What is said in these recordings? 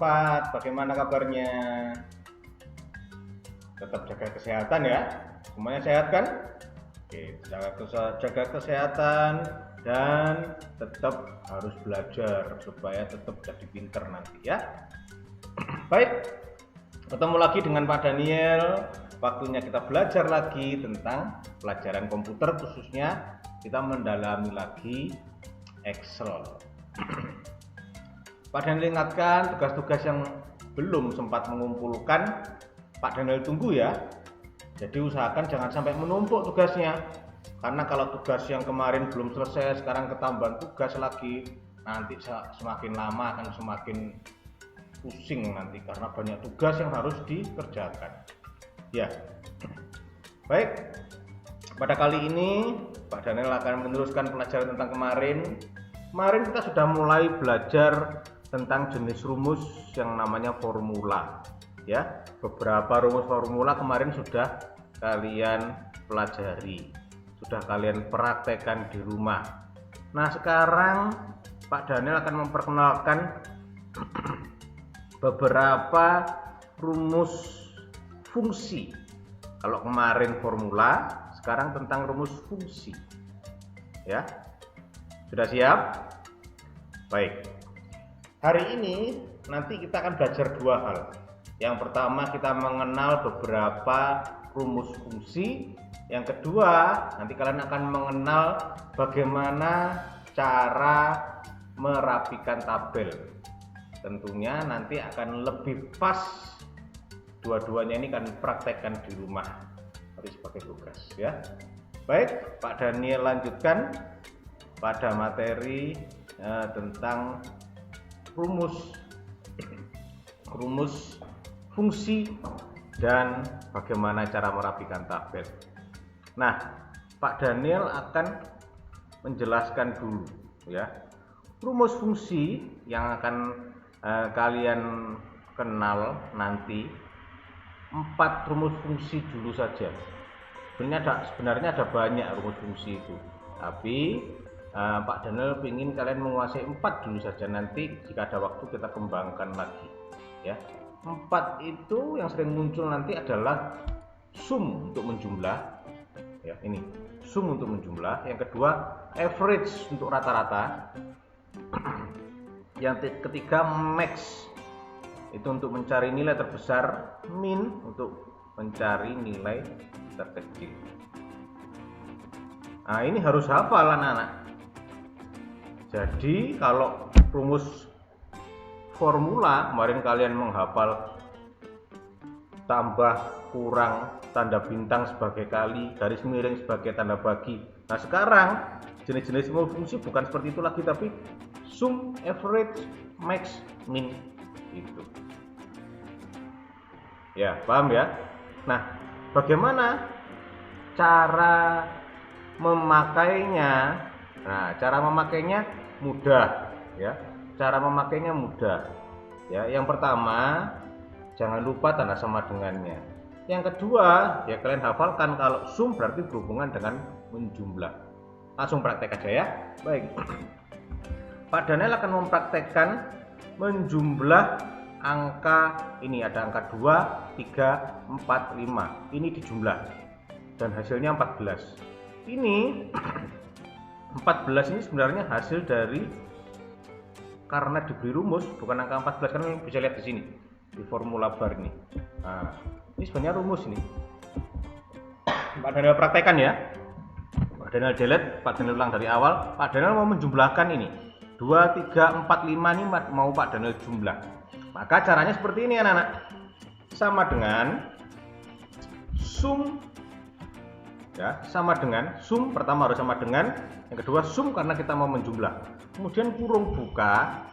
4. Bagaimana kabarnya? Tetap jaga kesehatan ya. Semuanya sehat kan? Oke, jaga kesehatan dan tetap harus belajar supaya tetap jadi pinter nanti ya. Baik, ketemu lagi dengan Pak Daniel. Waktunya kita belajar lagi tentang pelajaran komputer, khususnya kita mendalami lagi Excel. Pak Daniel ingatkan tugas-tugas yang belum sempat mengumpulkan, Pak Daniel tunggu ya. Jadi usahakan jangan sampai menumpuk tugasnya, karena kalau tugas yang kemarin belum selesai, sekarang ketambahan tugas lagi, nanti semakin lama akan semakin pusing nanti karena banyak tugas yang harus dikerjakan ya. Baik, pada kali ini Pak Daniel akan meneruskan pelajaran tentang kemarin kita sudah mulai belajar tentang jenis rumus yang namanya formula ya. Beberapa rumus formula kemarin sudah kalian pelajari, sudah kalian praktekkan di rumah. Nah, sekarang Pak Daniel akan memperkenalkan beberapa rumus fungsi. Kalau kemarin formula, sekarang tentang rumus fungsi ya. Sudah siap? Baik, hari ini nanti kita akan belajar dua hal. Yang pertama, kita mengenal beberapa rumus fungsi. Yang kedua, nanti kalian akan mengenal bagaimana cara merapikan tabel. Tentunya nanti akan lebih pas, dua-duanya ini kan praktekkan di rumah tapi sebagai tugas ya. Baik, Pak Daniel lanjutkan pada materi tentang rumus fungsi dan bagaimana cara merapikan tabel. Nah, Pak Daniel akan menjelaskan dulu ya rumus fungsi yang akan kalian kenal nanti. 4 rumus fungsi dulu saja. Sebenarnya ada banyak rumus fungsi itu, tapi Pak Daniel ingin kalian menguasai 4 dulu saja. Nanti jika ada waktu kita kembangkan lagi ya. 4 itu yang sering muncul nanti adalah sum untuk menjumlah ya, ini sum untuk menjumlah. Yang kedua average untuk rata-rata. Yang ketiga max itu untuk mencari nilai terbesar, min untuk mencari nilai terkecil. Nah, ini harus hafal anak-anak. Jadi kalau rumus formula kemarin kalian menghafal tambah, kurang, tanda bintang sebagai kali, garis miring sebagai tanda bagi. Nah, sekarang jenis-jenis fungsi bukan seperti itu lagi, tapi sum, average, max, min itu. Ya, paham ya? Nah, bagaimana cara memakainya? Nah, cara memakainya mudah ya. Cara memakainya mudah. Ya, yang pertama, jangan lupa tanda sama dengannya. Yang kedua, ya kalian hafalkan kalau sum berarti berhubungan dengan menjumlah. Langsung praktek aja ya. Baik. Pak Daniel akan mempraktekkan menjumlah angka ini. Ada angka 2, 3, 4, 5. Ini dijumlah dan hasilnya 14. Ini 14 ini sebenarnya hasil dari, karena diberi rumus, bukan angka 14, kan bisa lihat di sini di formula bar ini. Nah, ini sebenarnya rumus ini. Pak Daniel praktekkan ya. Pak Daniel delete, Pak Daniel ulang dari awal. Pak Daniel mau menjumlahkan ini 2, 3, 4, 5 ini mau Pak Daniel jumlah. Maka caranya seperti ini anak-anak. Sama dengan sum ya, sama dengan sum. Pertama harus sama dengan, yang kedua sum karena kita mau menjumlah. Kemudian kurung buka,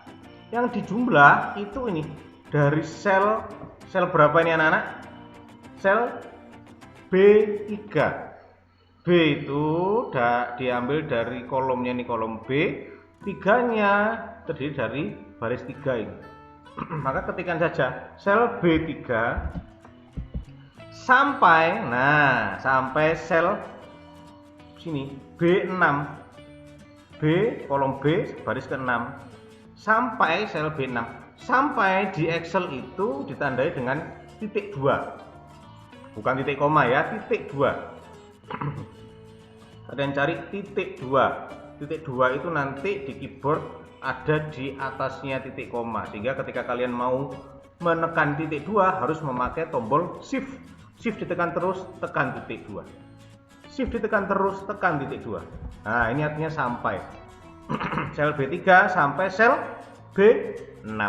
yang dijumlah itu ini dari sel berapa ini anak-anak? Sel B3. B itu diambil dari kolomnya, ini kolom B. 3-nya terdiri dari baris 3 ini. Maka ketikkan saja sel B3 sampai sel sini B6. B kolom B baris ke-6 sampai sel B6. sampai di Excel itu ditandai dengan titik 2, bukan titik koma ya, titik 2. Kalian cari titik 2. Titik 2 itu nanti di keyboard ada di atasnya titik koma, sehingga ketika kalian mau menekan titik 2 harus memakai tombol shift. Shift ditekan terus, tekan titik 2. Shift ditekan terus, tekan titik 2. Nah, ini artinya sampai sel B3 sampai sel B6.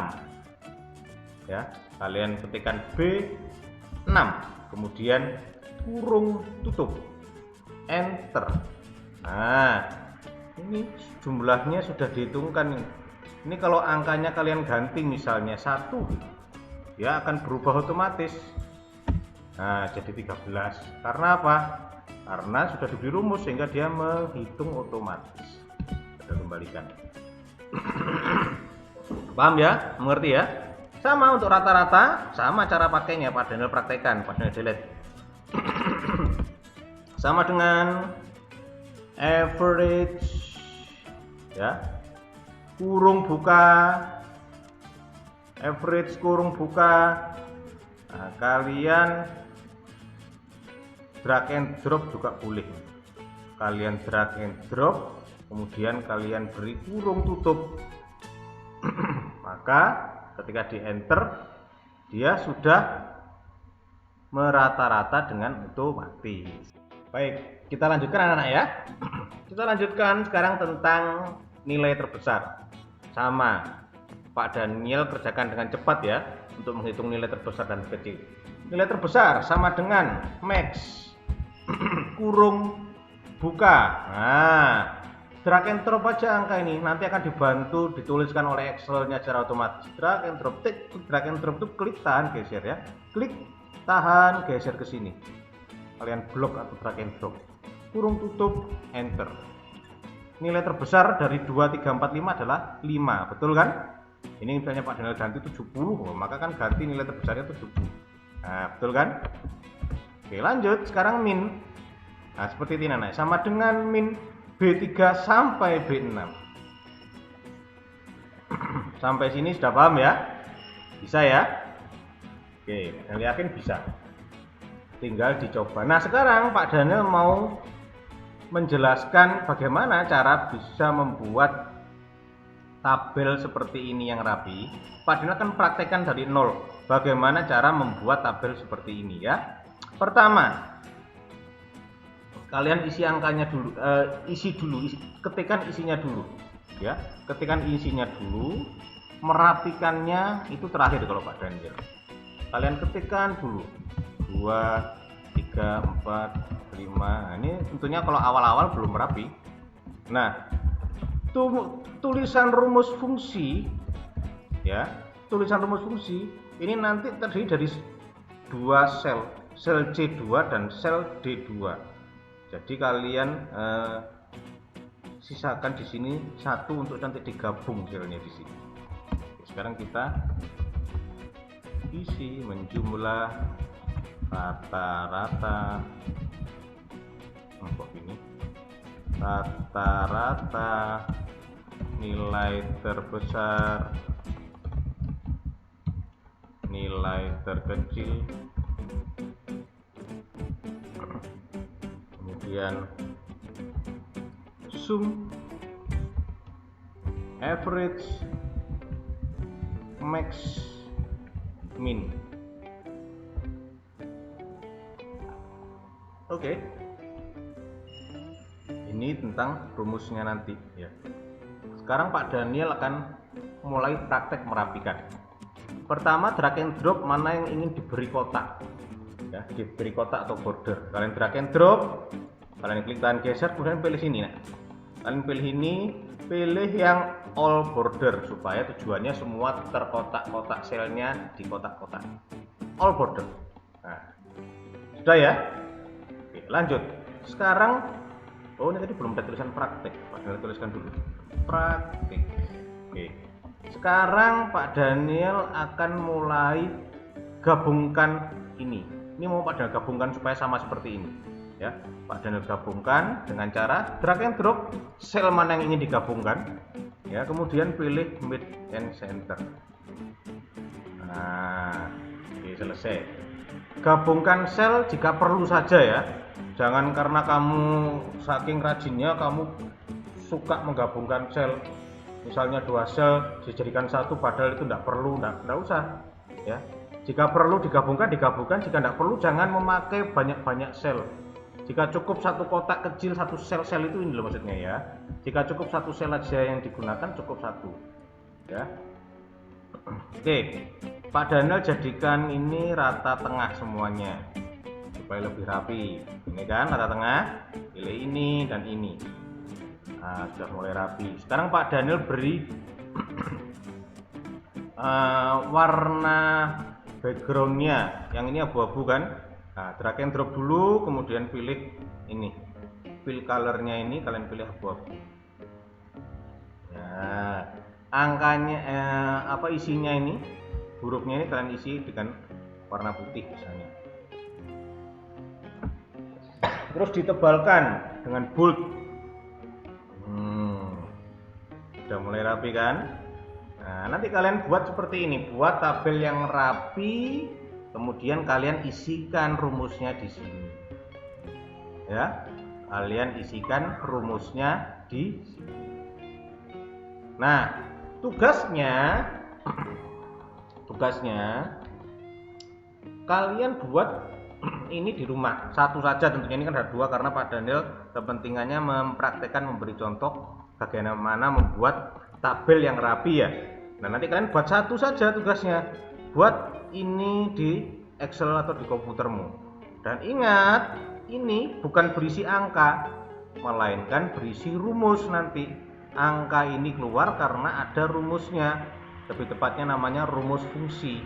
Ya, kalian ketikkan B6, kemudian kurung tutup, enter. Nah, ini jumlahnya sudah dihitungkan nih. Ini kalau angkanya kalian ganti misalnya 1, ya akan berubah otomatis. Nah, jadi 13. Karena apa? Karena sudah diberi rumus sehingga dia menghitung otomatis. Kita kembalikan. Paham ya? Mengerti ya? Sama untuk rata-rata, sama cara pakainya. Pak Daniel praktekkan, Pak Daniel delete. Sama dengan average, ya, kurung buka, average kurung buka. Nah, kalian drag and drop juga boleh. Kalian drag and drop, kemudian kalian beri kurung tutup. Maka ketika di enter, dia sudah merata-rata dengan otomatis. Baik, kita lanjutkan anak-anak ya. Kita lanjutkan sekarang tentang nilai terbesar. Sama, Pak Daniel kerjakan dengan cepat ya untuk menghitung nilai terbesar dan kecil. Nilai terbesar sama dengan max kurung buka. Nah, drag and drop aja angka ini, nanti akan dibantu dituliskan oleh Excel-nya secara otomatis. Drag and drop, drag and drop itu klik tahan geser ya, klik tahan geser ke sini. Kalian blok atau drag and drop, kurung tutup, enter. Nilai terbesar dari 2, 3, 4, 5 adalah 5, betul kan? Ini misalnya Pak Daniel ganti 70, maka kan ganti nilai terbesarnya 70. Nah, betul kan? Oke, lanjut. Sekarang min. Nah, seperti ini anak, sama dengan min B3 sampai B6. Sampai sini sudah paham ya? Bisa ya? Oke, Daniel yakin bisa. Tinggal dicoba. Nah, sekarang Pak Daniel mau menjelaskan bagaimana cara bisa membuat tabel seperti ini yang rapi. Pak Daniel akan praktekkan dari nol bagaimana cara membuat tabel seperti ini ya. Pertama, kalian isi angkanya dulu, ketikkan isinya dulu ya, ketikkan isinya dulu, merapikannya itu terakhir kalau Pak Daniel. Kalian ketikkan dulu 2, 3, 4, 5. Nah, ini tentunya kalau awal-awal belum rapi. Nah, tulisan rumus fungsi ya, tulisan rumus fungsi ini nanti terdiri dari 2 sel C2 dan sel D2. Jadi kalian sisakan di sini 1 untuk nanti digabung selnya di sini. Sekarang kita isi menjumlah rata-rata. Kok ini? Rata-rata nilai terbesar, nilai terkecil, kemudian sum, average, max, min. Oke. Ini tentang rumusnya nanti ya. Sekarang Pak Daniel akan mulai praktek merapikan. Pertama, drag and drop mana yang ingin diberi kotak ya, diberi kotak atau border. Kalian drag and drop, kalian klik tahan geser, kemudian pilih sini. Nah, kalian pilih ini, pilih yang all border supaya tujuannya semua terkotak-kotak selnya di kotak-kotak. All border. Nah, sudah ya. Oke, lanjut. Sekarang, oh ini tadi belum ada tulisan praktek. Pak Daniel tuliskan dulu. Praktek. Oke. Sekarang Pak Daniel akan mulai gabungkan ini. Ini mau Pak Daniel gabungkan supaya sama seperti ini. Ya, Pak Daniel gabungkan dengan cara drag and drop sel mana yang ingin digabungkan. Ya, kemudian pilih mid and center. Nah, oke, selesai. Gabungkan sel jika perlu saja ya. Jangan karena kamu saking rajinnya kamu suka menggabungkan sel. Misalnya 2 sel dijadikan satu padahal itu tidak perlu, tidak usah ya. Jika perlu digabungkan, jika tidak perlu jangan memakai banyak-banyak sel. Jika cukup satu kotak kecil, satu sel-sel itu ini loh maksudnya ya. Jika cukup satu sel aja yang digunakan, cukup satu ya. Oke, Pak Daniel jadikan ini rata tengah semuanya supaya lebih rapi. Ini kan rata tengah, pilih ini dan ini. Nah, sudah mulai rapi. Sekarang Pak Daniel beri warna backgroundnya, yang ini abu-abu kan. Nah, drag and drop dulu, kemudian pilih ini, fill colornya ini kalian pilih abu-abu. Nah, angkanya isinya ini, hurufnya ini kalian isi dengan warna putih misalnya. Terus ditebalkan dengan bold. Sudah mulai rapi kan? Nah, nanti kalian buat seperti ini, buat tabel yang rapi, kemudian kalian isikan rumusnya di sini. Ya, kalian isikan rumusnya di sini. Nah, tugasnya kalian buat ini di rumah satu saja, tentunya ini kan ada 2 karena Pak Daniel kepentingannya mempraktekkan, memberi contoh bagaimana membuat tabel yang rapi ya. Nah, nanti kalian buat satu saja tugasnya, buat ini di Excel atau di komputermu. Dan ingat, ini bukan berisi angka, melainkan berisi rumus. Nanti angka ini keluar karena ada rumusnya, lebih tepatnya namanya rumus fungsi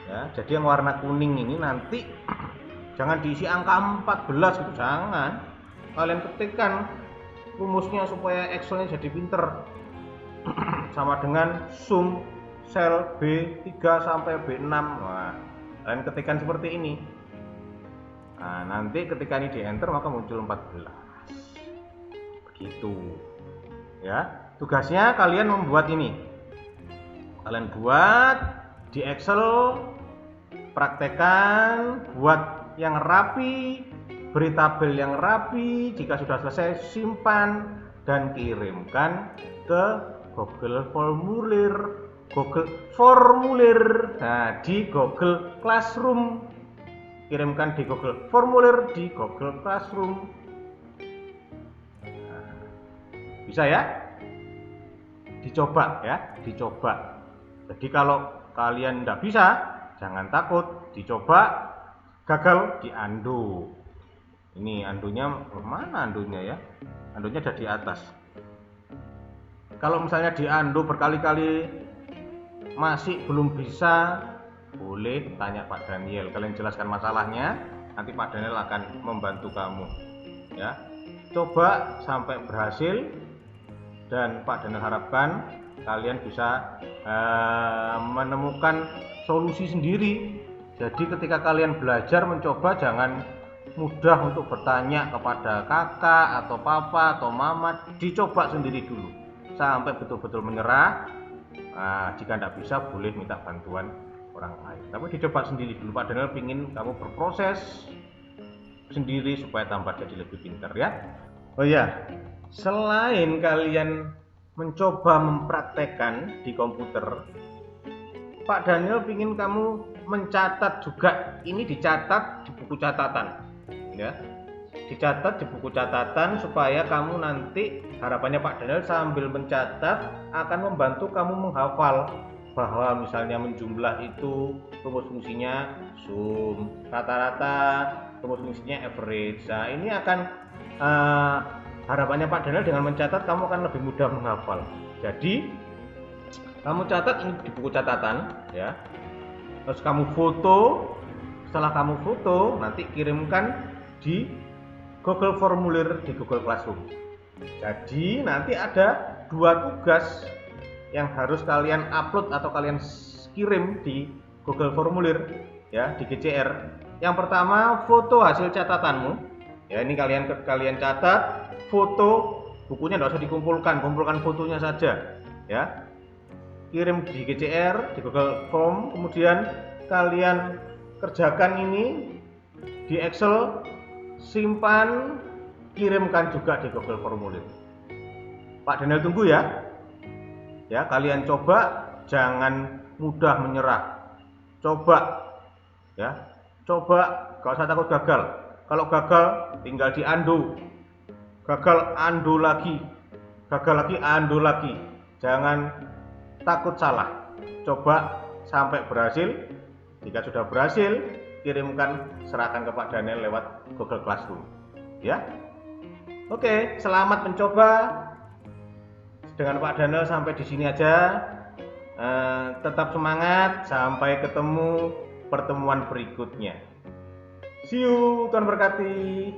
ya. Jadi yang warna kuning ini nanti jangan diisi angka 14 gitu, jangan. Kalian ketikkan rumusnya supaya Excelnya jadi pinter. Sama dengan sum sel B3 sampai B6. Nah, kalian ketikkan seperti ini. Nah, nanti ketika ini di enter maka muncul 14. Begitu. Ya, tugasnya kalian membuat ini. Kalian buat di Excel, praktekkan, buat yang rapi, beri tabel yang rapi. Jika sudah selesai, simpan dan kirimkan ke Google Formulir. Nah, di Google Classroom. Kirimkan di Google Formulir di Google Classroom. Nah, bisa ya? Dicoba ya, dicoba. Jadi kalau kalian tidak bisa, jangan takut, dicoba, gagal, diundo. Ini andunya, mana andunya ya? Andunya ada di atas. Kalau misalnya diundo berkali-kali masih belum bisa, boleh tanya Pak Daniel. Kalian jelaskan masalahnya, nanti Pak Daniel akan membantu kamu. Ya, coba sampai berhasil, dan Pak Daniel harapkan kalian bisa menemukan solusi sendiri. Jadi ketika kalian belajar mencoba, jangan mudah untuk bertanya kepada kakak atau papa atau mama, dicoba sendiri dulu sampai betul-betul menyerah. Nah, jika tidak bisa boleh minta bantuan orang lain, tapi dicoba sendiri dulu. Pak Daniel ingin kamu berproses sendiri supaya tambah jadi lebih pintar ya. Oh ya, selain kalian mencoba mempraktekkan di komputer, Pak Daniel ingin kamu mencatat juga. Ini dicatat di buku catatan ya, dicatat di buku catatan supaya kamu nanti, harapannya Pak Daniel sambil mencatat akan membantu kamu menghafal bahwa misalnya menjumlah itu rumus fungsinya sum, rata-rata rumus fungsinya average. Nah, ini akan harapannya Pak Daniel dengan mencatat kamu akan lebih mudah menghafal. Jadi kamu catat ini di buku catatan ya, terus kamu foto. Setelah kamu foto, nanti kirimkan di Google Formulir di Google Classroom. Jadi nanti ada 2 tugas yang harus kalian upload atau kalian kirim di Google Formulir ya, di GCR. Yang pertama, foto hasil catatanmu. Ya, ini kalian catat, foto, bukunya tidak usah dikumpulkan, kumpulkan fotonya saja ya. kirim di GCR, di Google Form, kemudian kalian kerjakan ini di Excel, simpan, kirimkan juga di Google Formulir. Pak Daniel tunggu ya. Ya, kalian coba, jangan mudah menyerah. Coba ya, coba, gak usah takut gagal. Kalau gagal tinggal diundo, gagal undo lagi, gagal lagi undo lagi. Jangan takut salah, coba sampai berhasil. Jika sudah berhasil, kirimkan, serahkan ke Pak Daniel lewat Google Classroom ya. Oke, selamat mencoba. Dengan Pak Daniel sampai di sini aja. Tetap semangat, sampai ketemu pertemuan berikutnya. See you, Tuhan berkati.